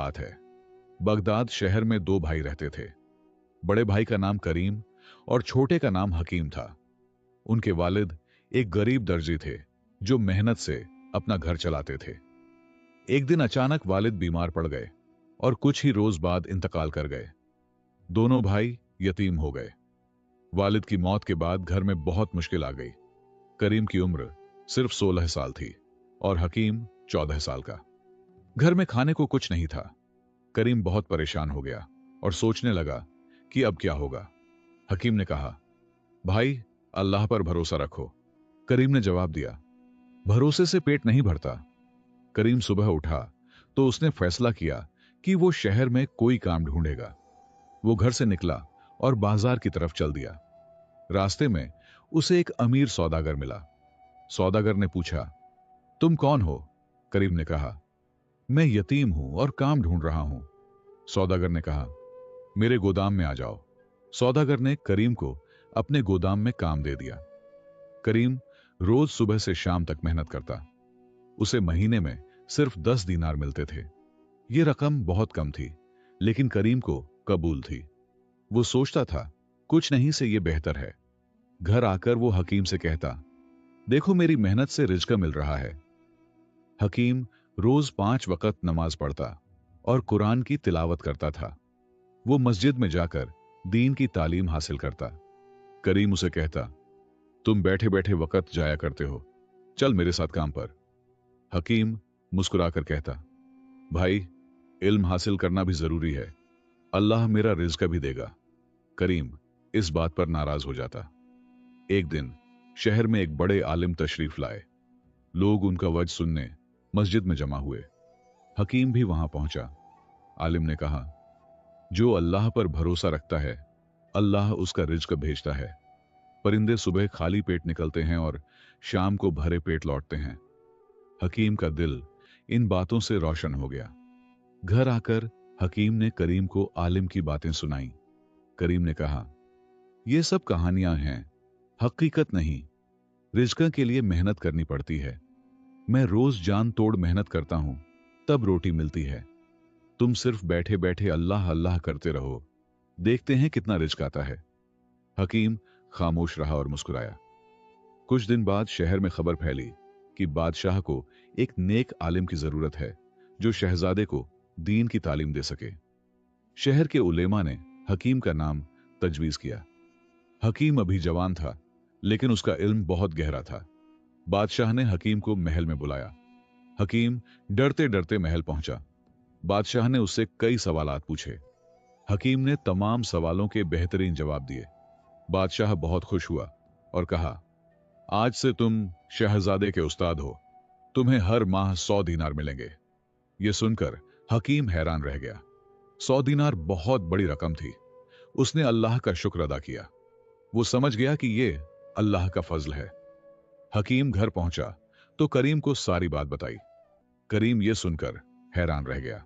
बात है। बगदाद शहर में दो भाई रहते थे। बड़े भाई का नाम करीम और छोटे का नाम हकीम था। उनके वालिद एक गरीब दर्जी थे जो मेहनत से अपना घर चलाते थे। एक दिन अचानक वालिद बीमार पड़ गए और कुछ ही रोज बाद इंतकाल कर गए। दोनों भाई यतीम हो गए। वालिद की मौत के बाद घर में बहुत मुश्किल आ गई। करीम की उम्र सिर्फ 16 साल थी और हकीम 14 साल का। घर में खाने को कुछ नहीं था। करीम बहुत परेशान हो गया और सोचने लगा कि अब क्या होगा। हकीम ने कहा, भाई, अल्लाह पर भरोसा रखो। करीम ने जवाब दिया, भरोसे से पेट नहीं भरता। करीम सुबह उठा तो उसने फैसला किया कि वो शहर में कोई काम ढूंढेगा। वो घर से निकला और बाजार की तरफ चल दिया। रास्ते में उसे एक अमीर सौदागर मिला। सौदागर ने पूछा, तुम कौन हो? करीम ने कहा, मैं यतीम हूं और काम ढूंढ रहा हूं। सौदागर ने कहा, मेरे गोदाम में आ जाओ। सौदागर ने करीम को अपने गोदाम में काम दे दिया। करीम रोज सुबह से शाम तक मेहनत करता। उसे महीने में सिर्फ 10 दीनार मिलते थे। ये रकम बहुत कम थी, लेकिन करीम को कबूल थी। वो सोचता था, कुछ नहीं से ये बेहतर है। घर आकर वो हकीम से कहता, देखो, मेरी मेहनत से रिज़्क मिल रहा है। हकीम रोज 5 वक्त नमाज पढ़ता और कुरान की तिलावत करता था। वो मस्जिद में जाकर दीन की तालीम हासिल करता। करीम उसे कहता, तुम बैठे बैठे वक्त जाया करते हो, चल मेरे साथ काम पर। हकीम मुस्कुराकर कहता, भाई, इल्म हासिल करना भी जरूरी है, अल्लाह मेरा रिज़्क भी देगा। करीम इस बात पर नाराज हो जाता। एक दिन शहर में एक बड़े आलिम तशरीफ लाए। लोग उनका वज सुनने मस्जिद में जमा हुए। हकीम भी वहां पहुंचा। आलिम ने कहा, जो अल्लाह पर भरोसा रखता है, अल्लाह उसका रिज़्क भेजता है। परिंदे सुबह खाली पेट निकलते हैं और शाम को भरे पेट लौटते हैं। हकीम का दिल इन बातों से रोशन हो गया। घर आकर हकीम ने करीम को आलिम की बातें सुनाई। करीम ने कहा, यह सब कहानियां हैं, हकीकत नहीं। रिज़्क के लिए मेहनत करनी पड़ती है। मैं रोज जान तोड़ मेहनत करता हूं, तब रोटी मिलती है। तुम सिर्फ बैठे बैठे अल्लाह अल्लाह करते रहो, देखते हैं कितना रिज़्क आता है। हकीम खामोश रहा और मुस्कुराया। कुछ दिन बाद शहर में खबर फैली कि बादशाह को एक नेक आलिम की जरूरत है जो शहजादे को दीन की तालीम दे सके। शहर के उलेमा ने हकीम का नाम तजवीज किया। हकीम अभी जवान था, लेकिन उसका इल्म बहुत गहरा था। बादशाह ने हकीम को महल में बुलाया। हकीम डरते डरते महल पहुंचा। बादशाह ने उससे कई सवालात पूछे। हकीम ने तमाम सवालों के बेहतरीन जवाब दिए। बादशाह बहुत खुश हुआ और कहा, आज से तुम शहजादे के उस्ताद हो। तुम्हें हर माह 100 दीनार मिलेंगे। यह सुनकर हकीम हैरान रह गया। 100 दीनार बहुत बड़ी रकम थी। उसने अल्लाह का शुक्र अदा किया। वो समझ गया कि यह अल्लाह का फजल है। हकीम घर पहुंचा तो करीम को सारी बात बताई। करीम यह सुनकर हैरान रह गया।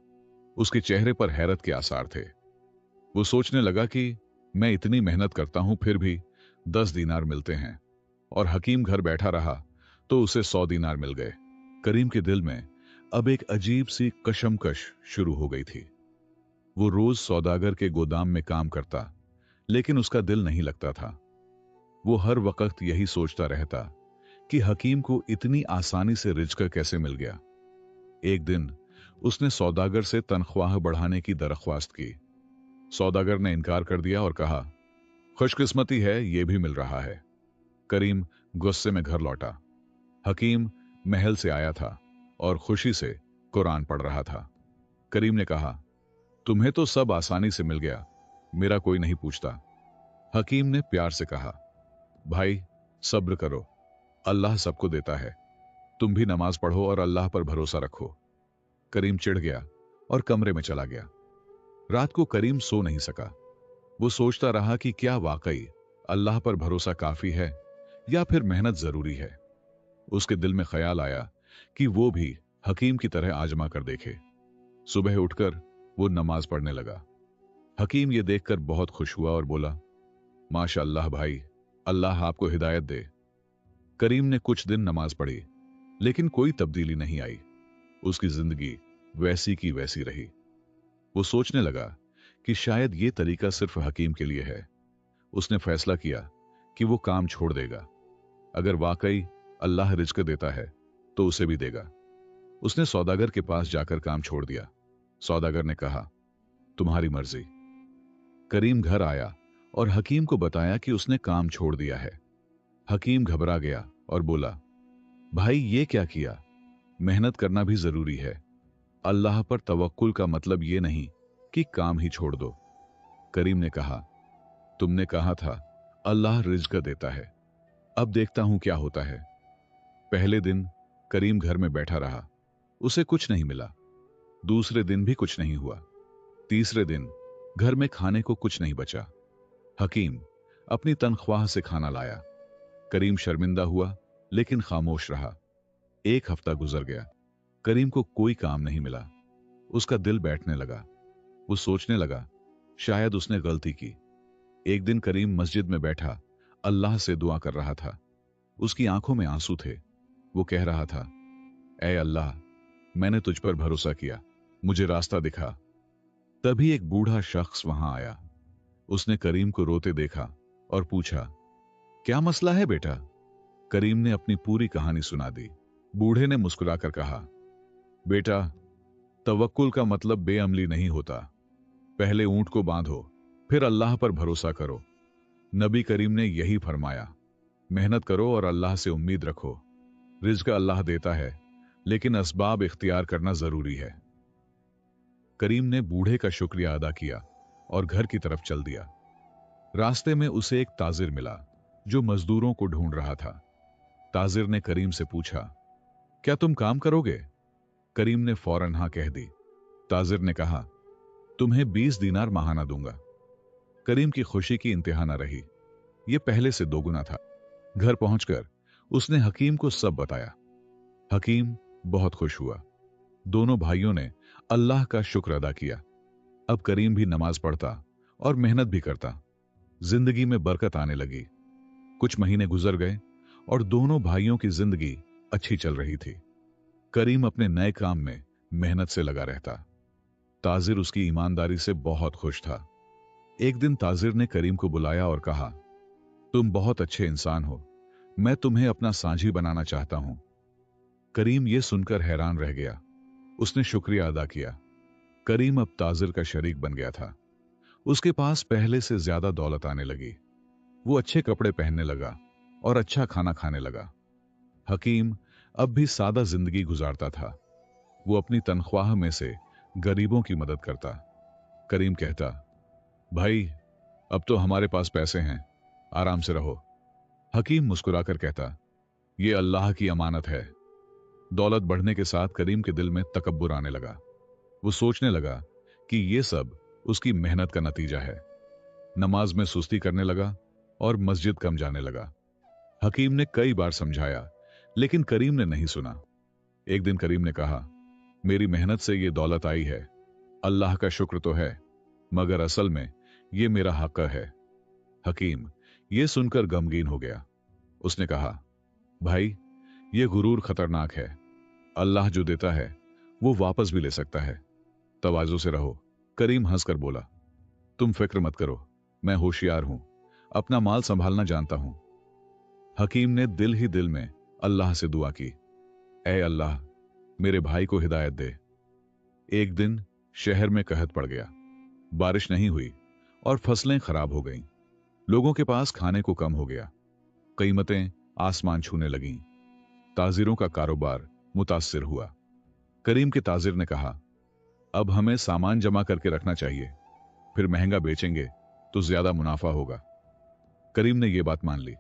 उसके चेहरे पर हैरत के आसार थे। वो सोचने लगा कि मैं इतनी मेहनत करता हूं, फिर भी 10 दीनार मिलते हैं, और हकीम घर बैठा रहा तो उसे 100 दीनार मिल गए। करीम के दिल में अब एक अजीब सी कशमकश शुरू हो गई थी। वो रोज सौदागर के गोदाम में काम करता, लेकिन उसका दिल नहीं लगता था। वो हर वक्त यही सोचता रहता कि हकीम को इतनी आसानी से रिज़्क कैसे मिल गया। एक दिन उसने सौदागर से तनख्वाह बढ़ाने की दरख्वास्त की। सौदागर ने इनकार कर दिया और कहा, खुशकिस्मती है, यह भी मिल रहा है। करीम गुस्से में घर लौटा। हकीम महल से आया था और खुशी से कुरान पढ़ रहा था। करीम ने कहा, तुम्हें तो सब आसानी से मिल गया, मेरा कोई नहीं पूछता। हकीम ने प्यार से कहा, भाई, सब्र करो, अल्लाह सबको देता है। तुम भी नमाज पढ़ो और अल्लाह पर भरोसा रखो। करीम चिढ़ गया और कमरे में चला गया। रात को करीम सो नहीं सका। वो सोचता रहा कि क्या वाकई अल्लाह पर भरोसा काफी है या फिर मेहनत जरूरी है। उसके दिल में ख्याल आया कि वो भी हकीम की तरह आजमा कर देखे। सुबह उठकर वो नमाज पढ़ने लगा। हकीम ये देखकर बहुत खुश हुआ और बोला, माशाअल्लाह भाई, अल्लाह आपको हिदायत दे। करीम ने कुछ दिन नमाज पढ़ी, लेकिन कोई तब्दीली नहीं आई। उसकी जिंदगी वैसी की वैसी रही। वो सोचने लगा कि शायद ये तरीका सिर्फ हकीम के लिए है। उसने फैसला किया कि वो काम छोड़ देगा। अगर वाकई अल्लाह रिज्क देता है तो उसे भी देगा। उसने सौदागर के पास जाकर काम छोड़ दिया। सौदागर ने कहा, तुम्हारी मर्जी। करीम घर आया और हकीम को बताया कि उसने काम छोड़ दिया है। हकीम घबरा गया और बोला, भाई ये क्या किया? मेहनत करना भी जरूरी है। अल्लाह पर तवक्कुल का मतलब ये नहीं कि काम ही छोड़ दो। करीम ने कहा, तुमने कहा था अल्लाह रिज्क देता है, अब देखता हूं क्या होता है। पहले दिन करीम घर में बैठा रहा, उसे कुछ नहीं मिला। दूसरे दिन भी कुछ नहीं हुआ। तीसरे दिन घर में खाने को कुछ नहीं बचा। हकीम अपनी तनख्वाह से खाना लाया। करीम शर्मिंदा हुआ लेकिन खामोश रहा। एक हफ्ता गुजर गया। करीम को कोई काम नहीं मिला। उसका दिल बैठने लगा। वो सोचने लगा, शायद उसने गलती की। एक दिन करीम मस्जिद में बैठा अल्लाह से दुआ कर रहा था। उसकी आंखों में आंसू थे। वो कह रहा था, ऐ अल्लाह, मैंने तुझ पर भरोसा किया, मुझे रास्ता दिखा। तभी एक बूढ़ा शख्स वहां आया। उसने करीम को रोते देखा और पूछा, क्या मसला है बेटा? करीम ने अपनी पूरी कहानी सुना दी। बूढ़े ने मुस्कुराकर कहा, बेटा, तवक्कुल का मतलब बेअमली नहीं होता। पहले ऊंट को बांधो, फिर अल्लाह पर भरोसा करो। नबी करीम ने यही फरमाया। मेहनत करो और अल्लाह से उम्मीद रखो। रिज्क अल्लाह देता है, लेकिन असबाब इख्तियार करना जरूरी है। करीम ने बूढ़े का शुक्रिया अदा किया और घर की तरफ चल दिया। रास्ते में उसे एक ताजिर मिला जो मजदूरों को ढूंढ रहा था। ताजिर ने करीम से पूछा, क्या तुम काम करोगे? करीम ने फौरन हां कह दी। ताजिर ने कहा, तुम्हें 20 दीनार महाना दूंगा। करीम की खुशी की इंतहा न रही। यह पहले से दोगुना था। घर पहुंचकर उसने हकीम को सब बताया। हकीम बहुत खुश हुआ। दोनों भाइयों ने अल्लाह का शुक्र अदा किया। अब करीम भी नमाज पढ़ता और मेहनत भी करता। जिंदगी में बरकत आने लगी। कुछ महीने गुजर गए और दोनों भाइयों की जिंदगी अच्छी चल रही थी। करीम अपने नए काम में मेहनत से लगा रहता। ताजिर उसकी ईमानदारी से बहुत खुश था। एक दिन ताजिर ने करीम को बुलाया और कहा, तुम बहुत अच्छे इंसान हो, मैं तुम्हें अपना साझी बनाना चाहता हूं। करीम यह सुनकर हैरान रह गया। उसने शुक्रिया अदा किया। करीम अब ताजिर का शरीक बन गया था। उसके पास पहले से ज्यादा दौलत आने लगी। वो अच्छे कपड़े पहनने लगा और अच्छा खाना खाने लगा। हकीम अब भी सादा जिंदगी गुजारता था। वो अपनी तनख्वाह में से गरीबों की मदद करता। करीम कहता, भाई, अब तो हमारे पास पैसे हैं, आराम से रहो। हकीम मुस्कुराकर कहता, ये अल्लाह की अमानत है। दौलत बढ़ने के साथ करीम के दिल में तकब्बुर आने लगा। वो सोचने लगा कि ये सब उसकी मेहनत का नतीजा है। नमाज में सुस्ती करने लगा और मस्जिद कम जाने लगा। हकीम ने कई बार समझाया, लेकिन करीम ने नहीं सुना। एक दिन करीम ने कहा, मेरी मेहनत से ये दौलत आई है, अल्लाह का शुक्र तो है, मगर असल में ये मेरा हक है। हकीम ये सुनकर गमगीन हो गया। उसने कहा, भाई, ये गुरूर खतरनाक है। अल्लाह जो देता है वो वापस भी ले सकता है। तवाज़ु से रहो। करीम हंसकर बोला, तुम फिक्र मत करो, मैं होशियार हूं, अपना माल संभालना जानता हूं। हकीम ने दिल ही दिल में अल्लाह से दुआ की, ऐ अल्लाह, मेरे भाई को हिदायत दे। एक दिन शहर में कहत पड़ गया। बारिश नहीं हुई और फसलें खराब हो गईं। लोगों के पास खाने को कम हो गया। कीमतें आसमान छूने लगीं। ताजिरों का कारोबार मुतासिर हुआ। करीम के ताजिर ने कहा, अब हमें सामान जमा करके रखना चाहिए, फिर महंगा बेचेंगे तो ज्यादा मुनाफा होगा। करीम ने यह बात मान ली।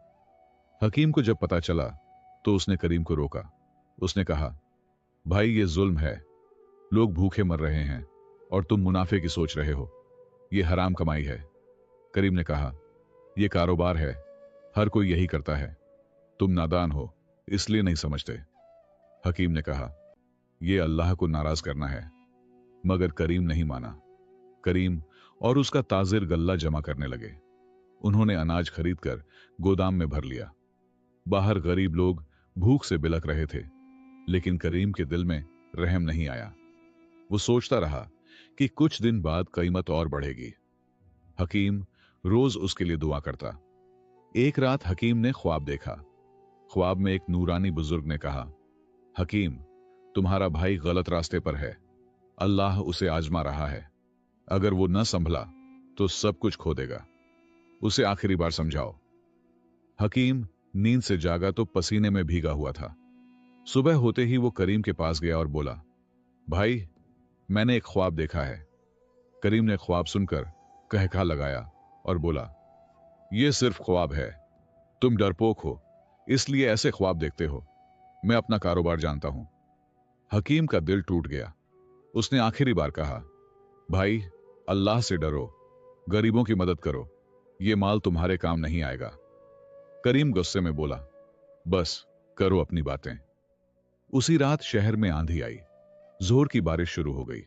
हकीम को जब पता चला तो उसने करीम को रोका। उसने कहा, भाई, ये जुल्म है। लोग भूखे मर रहे हैं और तुम मुनाफे की सोच रहे हो। यह हराम कमाई है। करीम ने कहा, यह कारोबार है, हर कोई यही करता है। तुम नादान हो, इसलिए नहीं समझते। हकीम ने कहा, यह अल्लाह को नाराज करना है। मगर करीम नहीं माना। करीम और उसका ताजिर गल्ला जमा करने लगे। उन्होंने अनाज खरीदकर गोदाम में भर लिया। बाहर गरीब लोग भूख से बिलख रहे थे, लेकिन करीम के दिल में रहम नहीं आया। वो सोचता रहा कि कुछ दिन बाद कीमत और बढ़ेगी। हकीम रोज उसके लिए दुआ करता। एक रात हकीम ने ख्वाब देखा। ख्वाब में एक नूरानी बुजुर्ग ने कहा, हकीम, तुम्हारा भाई गलत रास्ते पर है। अल्लाह उसे आजमा रहा है। अगर वो न संभला तो सब कुछ खो देगा। उसे आखिरी बार समझाओ। हकीम नींद से जागा तो पसीने में भीगा हुआ था। सुबह होते ही वो करीम के पास गया और बोला, भाई, मैंने एक ख्वाब देखा है। करीम ने ख्वाब सुनकर कहका लगाया और बोला, यह सिर्फ ख्वाब है। तुम डरपोक हो, इसलिए ऐसे ख्वाब देखते हो। मैं अपना कारोबार जानता हूं। हकीम का दिल टूट गया। उसने आखिरी बार कहा, भाई, अल्लाह से डरो, गरीबों की मदद करो। यह माल तुम्हारे काम नहीं आएगा। करीम गुस्से में बोला, बस करो अपनी बातें। उसी रात शहर में आंधी आई। जोर की बारिश शुरू हो गई।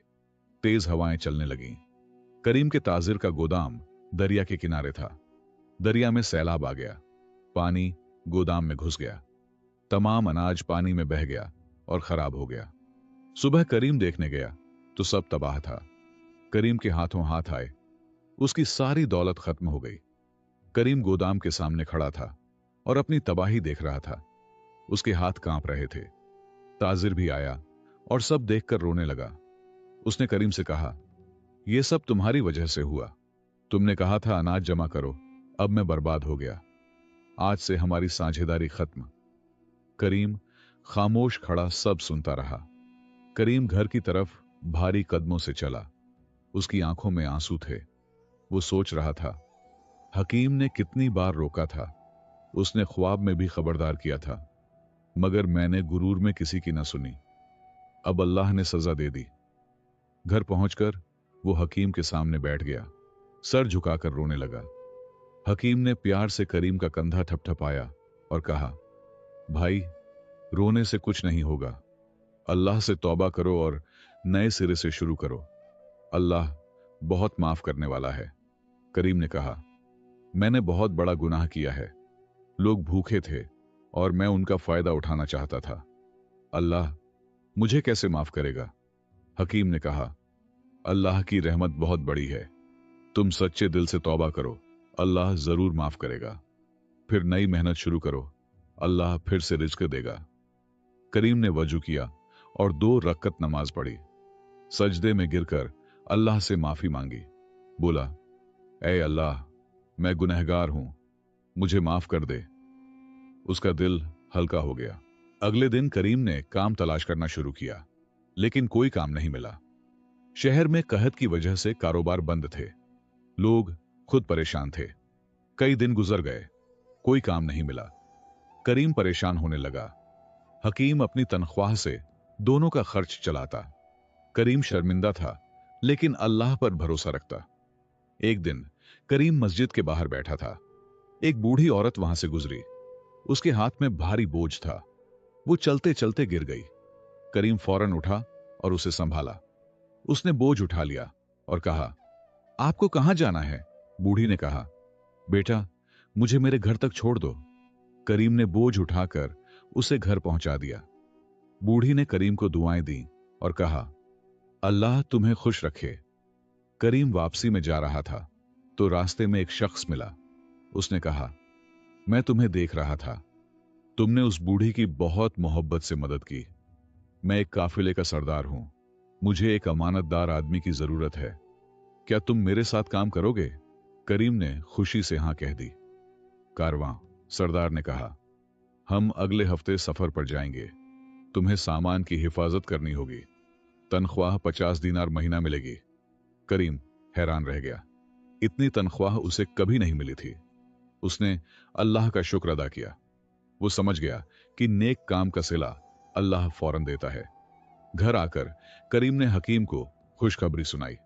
तेज हवाएं चलने लगीं। करीम के ताजिर का गोदाम दरिया के किनारे था। दरिया में सैलाब आ गया। पानी गोदाम में घुस गया। तमाम अनाज पानी में बह गया और खराब हो गया। सुबह करीम देखने गया तो सब तबाह था। करीम के हाथों हाथ आए। उसकी सारी दौलत खत्म हो गई। करीम गोदाम के सामने खड़ा था और अपनी तबाही देख रहा था। उसके हाथ कांप रहे थे। ताजिर भी आया और सब देखकर रोने लगा। उसने करीम से कहा, यह सब तुम्हारी वजह से हुआ। तुमने कहा था अनाज जमा करो, अब मैं बर्बाद हो गया। आज से हमारी साझेदारी खत्म। करीम खामोश खड़ा सब सुनता रहा। करीम घर की तरफ भारी कदमों से चला। उसकी आंखों में आंसू थे। वो सोच रहा था, हकीम ने कितनी बार रोका था। उसने ख्वाब में भी खबरदार किया था, मगर मैंने गुरूर में किसी की न सुनी। अब अल्लाह ने सजा दे दी। घर पहुंचकर वो हकीम के सामने बैठ गया। सर झुकाकर रोने लगा। हकीम ने प्यार से करीम का कंधा ठपठपाया और कहा, भाई, रोने से कुछ नहीं होगा। अल्लाह से तौबा करो और नए सिरे से शुरू करो। अल्लाह बहुत माफ करने वाला है। करीम ने कहा, मैंने बहुत बड़ा गुनाह किया है। लोग भूखे थे और मैं उनका फायदा उठाना चाहता था। अल्लाह मुझे कैसे माफ करेगा? हकीम ने कहा, अल्लाह की रहमत बहुत बड़ी है। तुम सच्चे दिल से तौबा करो, अल्लाह जरूर माफ करेगा। फिर नई मेहनत शुरू करो, अल्लाह फिर से रिज्क देगा। करीम ने वजू किया और 2 रकअत नमाज पढ़ी। सजदे में गिरकर अल्लाह से माफी मांगी। बोला, ऐ अल्लाह, मैं गुनहगार हूं, मुझे माफ कर दे। उसका दिल हल्का हो गया। अगले दिन करीम ने काम तलाश करना शुरू किया, लेकिन कोई काम नहीं मिला। शहर में कहत की वजह से कारोबार बंद थे। लोग खुद परेशान थे। कई दिन गुजर गए, कोई काम नहीं मिला। करीम परेशान होने लगा। हकीम अपनी तनख्वाह से दोनों का खर्च चलाता। करीम शर्मिंदा था, लेकिन अल्लाह पर भरोसा रखता। एक दिन करीम मस्जिद के बाहर बैठा था। एक बूढ़ी औरत वहां से गुजरी। उसके हाथ में भारी बोझ था। वो चलते चलते गिर गई। करीम फौरन उठा और उसे संभाला। उसने बोझ उठा लिया और कहा, आपको कहां जाना है? बूढ़ी ने कहा, बेटा, मुझे मेरे घर तक छोड़ दो। करीम ने बोझ उठाकर उसे घर पहुंचा दिया। बूढ़ी ने करीम को दुआएं दी और कहा, अल्लाह तुम्हें खुश रखे। करीम वापसी में जा रहा था तो रास्ते में एक शख्स मिला। उसने कहा, मैं तुम्हें देख रहा था। तुमने उस बूढ़ी की बहुत मोहब्बत से मदद की। मैं एक काफिले का सरदार हूं। मुझे एक अमानतदार आदमी की जरूरत है। क्या तुम मेरे साथ काम करोगे? करीम ने खुशी से हां कह दी। कारवां, सरदार ने कहा, हम अगले हफ्ते सफर पर जाएंगे। तुम्हें सामान की हिफाजत करनी होगी। तनख्वाह 50 दीनार महीना मिलेगी। करीम हैरान रह गया। इतनी तनख्वाह उसे कभी नहीं मिली थी। उसने अल्लाह का शुक्र अदा किया। वो समझ गया कि नेक काम का सिला अल्लाह फौरन देता है। घर आकर करीम ने हकीम को खुशखबरी सुनाई।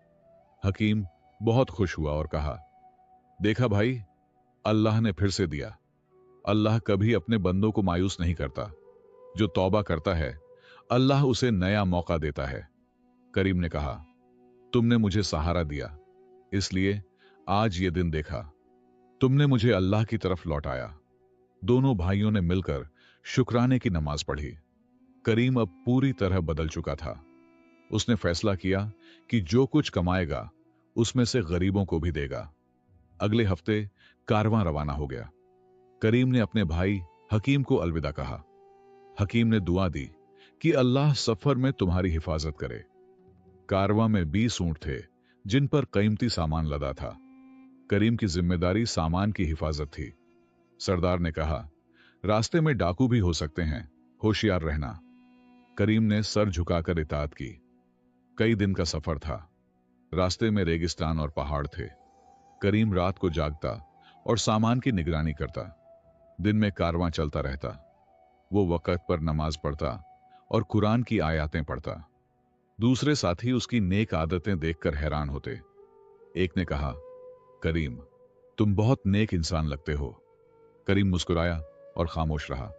हकीम बहुत खुश हुआ और कहा, देखा भाई, अल्लाह ने फिर से दिया। अल्लाह कभी अपने बंदों को मायूस नहीं करता। जो तौबा करता है, अल्लाह उसे नया मौका देता है। करीम ने कहा, तुमने मुझे सहारा दिया, इसलिए आज ये दिन देखा। तुमने मुझे अल्लाह की तरफ लौटाया। दोनों भाइयों ने मिलकर शुक्राने की नमाज पढ़ी। करीम अब पूरी तरह बदल चुका था। उसने फैसला किया कि जो कुछ कमाएगा उसमें से गरीबों को भी देगा। अगले हफ्ते कारवां रवाना हो गया। करीम ने अपने भाई हकीम को अलविदा कहा। हकीम ने दुआ दी कि अल्लाह सफर में तुम्हारी हिफाजत करे। कारवां में 20 ऊंट थे जिन पर कीमती सामान लदा था। करीम की जिम्मेदारी सामान की हिफाजत थी। सरदार ने कहा, रास्ते में डाकू भी हो सकते हैं, होशियार रहना। करीम ने सर झुकाकर इताअत की। कई दिन का सफर था। रास्ते में रेगिस्तान और पहाड़ थे। करीम रात को जागता और सामान की निगरानी करता। दिन में कारवां चलता रहता। वो वक़्त पर नमाज पढ़ता और कुरान की आयतें पढ़ता। दूसरे साथी उसकी नेक आदतें देखकर हैरान होते। एक ने कहा, करीम, तुम बहुत नेक इंसान लगते हो। करीम मुस्कुराया और खामोश रहा।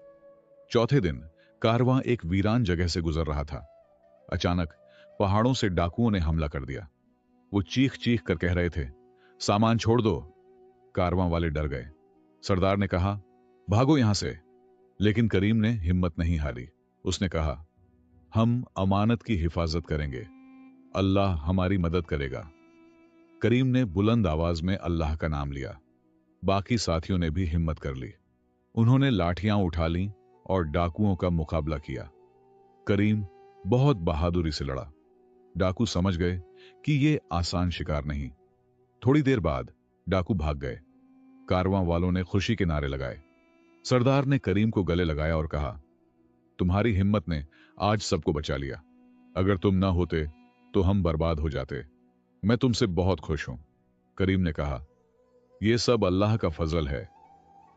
चौथे दिन कारवां एक वीरान जगह से गुजर रहा था। अचानक पहाड़ों से डाकुओं ने हमला कर दिया। वो चीख चीख कर कह रहे थे, सामान छोड़ दो। कारवां वाले डर गए। सरदार ने कहा, भागो यहां से। लेकिन करीम ने हिम्मत नहीं हारी। उसने कहा, हम अमानत की हिफाजत करेंगे, अल्लाह हमारी मदद करेगा। करीम ने बुलंद आवाज में अल्लाह का नाम लिया। बाकी साथियों ने भी हिम्मत कर ली। उन्होंने लाठियां उठा लीं और डाकुओं का मुकाबला किया। करीम बहुत बहादुरी से लड़ा। डाकू समझ गए कि यह आसान शिकार नहीं। थोड़ी देर बाद डाकू भाग गए। कारवां वालों ने खुशी के नारे लगाए। सरदार ने करीम को गले लगाया और कहा, तुम्हारी हिम्मत ने आज सबको बचा लिया। अगर तुम ना होते तो हम बर्बाद हो जाते। मैं तुमसे बहुत खुश हूं। करीम ने कहा, यह सब अल्लाह का फजल है।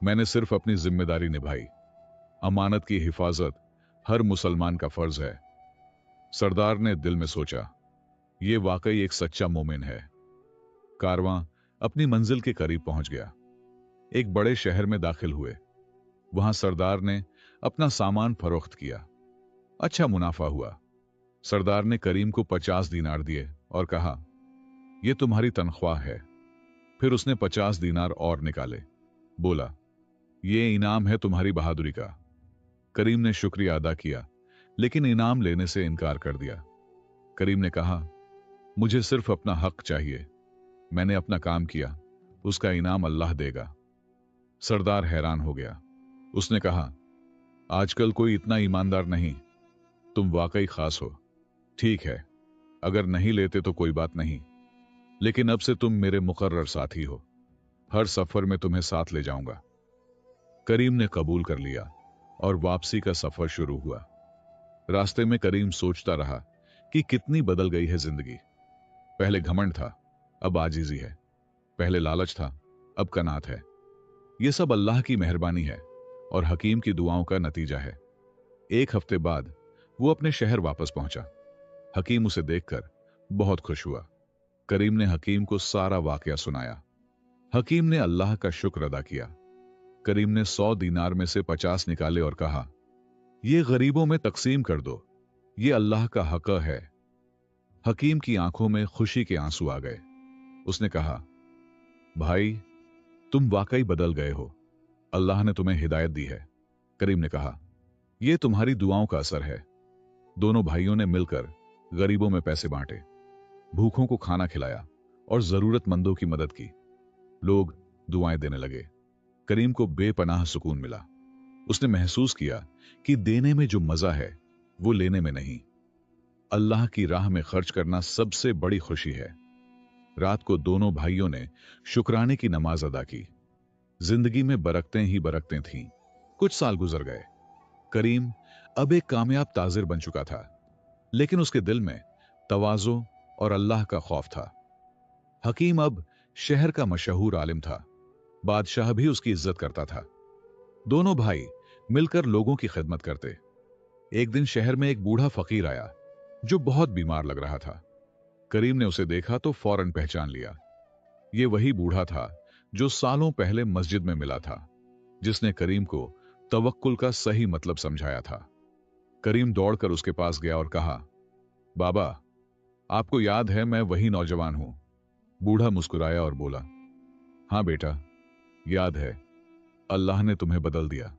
मैंने सिर्फ अपनी जिम्मेदारी निभाई। अमानत की हिफाजत हर मुसलमान का फर्ज है। सरदार ने दिल में सोचा, यह वाकई एक सच्चा मोमिन है। कारवां अपनी मंजिल के करीब पहुंच गया। एक बड़े शहर में दाखिल हुए। वहां सरदार ने अपना सामान फरोख्त किया। अच्छा मुनाफा हुआ। सरदार ने करीम को 50 दीनार दिए और कहा, यह तुम्हारी तनख्वाह है। फिर उसने 50 दीनार और निकाले। बोला, यह इनाम है तुम्हारी बहादुरी का। करीम ने शुक्रिया अदा किया, लेकिन इनाम लेने से इनकार कर दिया। करीम ने कहा, मुझे सिर्फ अपना हक चाहिए। मैंने अपना काम किया, उसका इनाम अल्लाह देगा। सरदार हैरान हो गया। उसने कहा, आजकल कोई इतना ईमानदार नहीं। तुम वाकई खास हो। ठीक है, अगर नहीं लेते तो कोई बात नहीं, लेकिन अब से तुम मेरे मुकर्रर साथी हो। हर सफर में तुम्हें साथ ले जाऊंगा। करीम ने कबूल कर लिया और वापसी का सफर शुरू हुआ। रास्ते में करीम सोचता रहा कि कितनी बदल गई है जिंदगी। पहले घमंड था, अब आजिजी है। पहले लालच था, अब कनात है। यह सब अल्लाह की मेहरबानी है और हकीम की दुआओं का नतीजा है। एक हफ्ते बाद वो अपने शहर वापस पहुंचा। हकीम उसे देखकर बहुत खुश हुआ। करीम ने हकीम को सारा वाकया सुनाया। हकीम ने अल्लाह का शुक्र अदा किया। करीम ने 100 दीनार में से 50 निकाले और कहा, ये गरीबों में तकसीम कर दो, ये अल्लाह का हक है। हकीम की आंखों में खुशी के आंसू आ गए। उसने कहा, भाई, तुम वाकई बदल गए हो। अल्लाह ने तुम्हें हिदायत दी है। करीम ने कहा, यह तुम्हारी दुआओं का असर है। दोनों भाइयों ने मिलकर गरीबों में पैसे बांटे, भूखों को खाना खिलाया और जरूरतमंदों की मदद की। लोग दुआएं देने लगे। करीम को बेपनाह सुकून मिला। उसने महसूस किया कि देने में जो मजा है वो लेने में नहीं। अल्लाह की राह में खर्च करना सबसे बड़ी खुशी है। रात को दोनों भाइयों ने शुक्राने की नमाज अदा की। जिंदगी में बरकतें ही बरकतें थीं। कुछ साल गुजर गए। करीम अब एक कामयाब ताजिर बन चुका था, लेकिन उसके दिल में तवाज़ो और अल्लाह का खौफ था। हकीम अब शहर का मशहूर आलिम था। बादशाह भी उसकी इज्जत करता था। दोनों भाई मिलकर लोगों की खिदमत करते। एक दिन शहर में एक बूढ़ा फकीर आया जो बहुत बीमार लग रहा था। करीम ने उसे देखा तो फौरन पहचान लिया। यह वही बूढ़ा था जो सालों पहले मस्जिद में मिला था, जिसने करीम को तवक्कुल का सही मतलब समझाया था। करीम दौड़कर उसके पास गया और कहा, बाबा, आपको याद है मैं वही नौजवान हूं। बूढ़ा मुस्कुराया और बोला, हां बेटा, याद है। अल्लाह ने तुम्हें बदल दिया।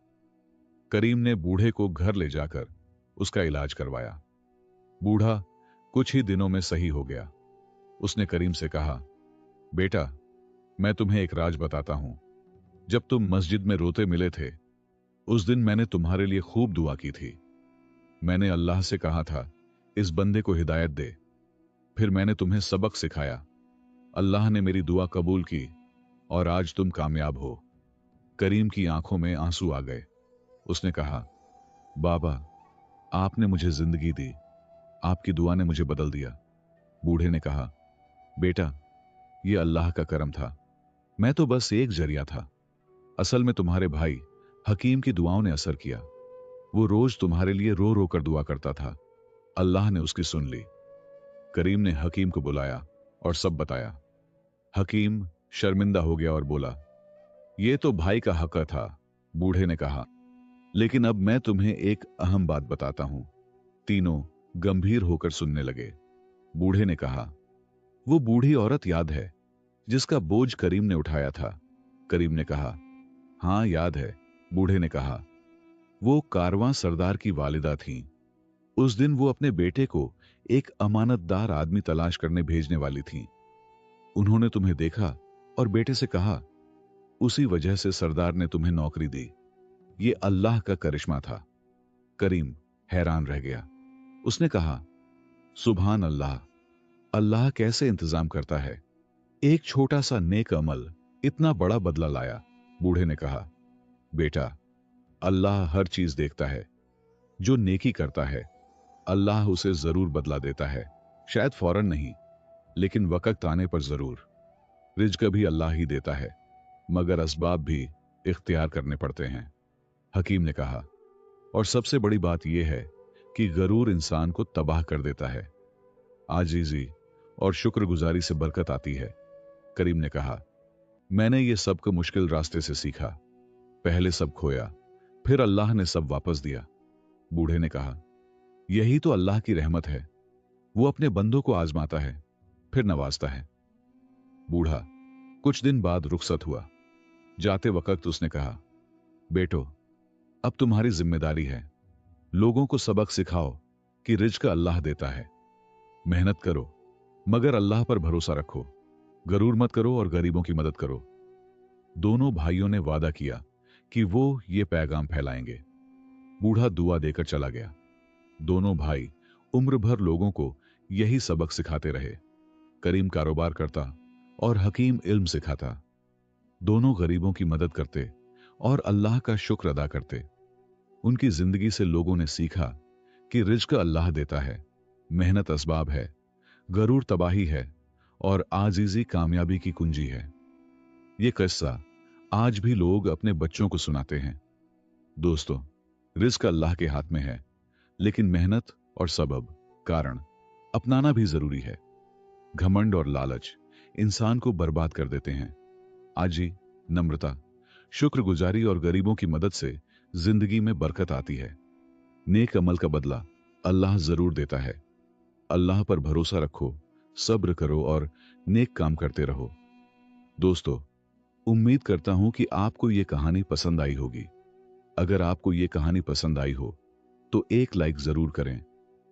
करीम ने बूढ़े को घर ले जाकर उसका इलाज करवाया। बूढ़ा कुछ ही दिनों में सही हो गया। उसने करीम से कहा, बेटा, मैं तुम्हें एक राज बताता हूं। जब तुम मस्जिद में रोते मिले थे, उस दिन मैंने तुम्हारे लिए खूब दुआ की थी। मैंने अल्लाह से कहा था, इस बंदे को हिदायत दे। फिर मैंने तुम्हें सबक सिखाया। अल्लाह ने मेरी दुआ कबूल की और आज तुम कामयाब हो। करीम की आंखों में आंसू आ गए। उसने कहा, बाबा, आपने मुझे जिंदगी दी, आपकी दुआ ने मुझे बदल दिया। बूढ़े ने कहा, बेटा, यह अल्लाह का करम था, मैं तो बस एक जरिया था। असल में तुम्हारे भाई हकीम की दुआओं ने असर किया। वो रोज तुम्हारे लिए रो रो कर दुआ करता था। अल्लाह ने उसकी सुन ली। करीम ने हकीम को बुलाया और सब बताया। हकीम शर्मिंदा हो गया और बोला, यह तो भाई का हक था। बूढ़े ने कहा, लेकिन अब मैं तुम्हें एक अहम बात बताता हूं। तीनों गंभीर होकर सुनने लगे। बूढ़े ने कहा, वो बूढ़ी औरत याद है जिसका बोझ करीम ने उठाया था? करीम ने कहा, हां याद है। बूढ़े ने कहा, वो कारवां सरदार की वालिदा थीं। उस दिन वो अपने बेटे को एक अमानतदार आदमी तलाश करने भेजने वाली थीं। उन्होंने तुम्हें देखा और बेटे से कहा, उसी वजह से सरदार ने तुम्हें नौकरी दी। ये अल्लाह का करिश्मा था। करीम हैरान रह गया। उसने कहा, सुभान अल्लाह, अल्लाह कैसे इंतजाम करता है। एक छोटा सा नेक अमल इतना बड़ा बदला लाया। बूढ़े ने कहा, बेटा, अल्लाह हर चीज देखता है। जो नेकी करता है, अल्लाह उसे जरूर बदला देता है। शायद फौरन नहीं, लेकिन वक्त आने पर जरूर। रिज्क भी अल्लाह ही देता है, मगर असबाब भी इख्तियार करने पड़ते हैं। हकीम ने कहा, और सबसे बड़ी बात यह है कि गरूर इंसान को तबाह कर देता है। आजीजी और शुक्रगुजारी से बरकत आती है। करीम ने कहा, मैंने ये सब को मुश्किल रास्ते से सीखा। पहले सब खोया, फिर अल्लाह ने सब वापस दिया। बूढ़े ने कहा, यही तो अल्लाह की रहमत है। वो अपने बंदों को आजमाता है, फिर नवाजता है। बूढ़ा कुछ दिन बाद रुखसत हुआ। जाते वक्त उसने कहा, बेटो, अब तुम्हारी जिम्मेदारी है। लोगों को सबक सिखाओ कि रिज्क अल्लाह देता है। मेहनत करो, मगर अल्लाह पर भरोसा रखो। गरूर मत करो और गरीबों की मदद करो। दोनों भाइयों ने वादा किया कि वो ये पैगाम फैलाएंगे। बूढ़ा दुआ देकर चला गया। दोनों भाई उम्र भर लोगों को यही सबक सिखाते रहे। करीम कारोबार करता और हकीम इल्म सिखाता। दोनों गरीबों की मदद करते और अल्लाह का शुक्र अदा करते। उनकी जिंदगी से लोगों ने सीखा कि रिज्क अल्लाह देता है, मेहनत असबाब है, गरूर तबाही है और आजीजी कामयाबी की कुंजी है। ये किस्सा आज भी लोग अपने बच्चों को सुनाते हैं। दोस्तों, रिज्क अल्लाह के हाथ में है, लेकिन मेहनत और सबब कारण अपनाना भी जरूरी है। घमंड और लालच इंसान को बर्बाद कर देते हैं। आजी, नम्रता, शुक्रगुजारी और गरीबों की मदद से जिंदगी में बरकत आती है। नेक अमल का बदला अल्लाह जरूर देता है। अल्लाह पर भरोसा रखो, सब्र करो और नेक काम करते रहो। दोस्तों, उम्मीद करता हूं कि आपको यह कहानी पसंद आई होगी। अगर आपको यह कहानी पसंद आई हो तो एक लाइक जरूर करें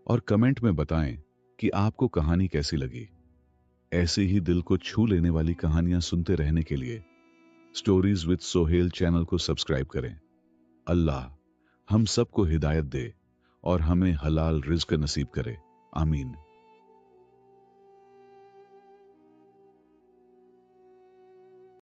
और कमेंट में बताएं कि आपको कहानी कैसी लगी। ऐसे ही दिल को छू लेने वाली कहानियां सुनते रहने के लिए स्टोरीज विद सोहेल चैनल को सब्सक्राइब करें। अल्लाह हम सबको हिदायत दे और हमें हलाल रिज्क नसीब करे। आमीन।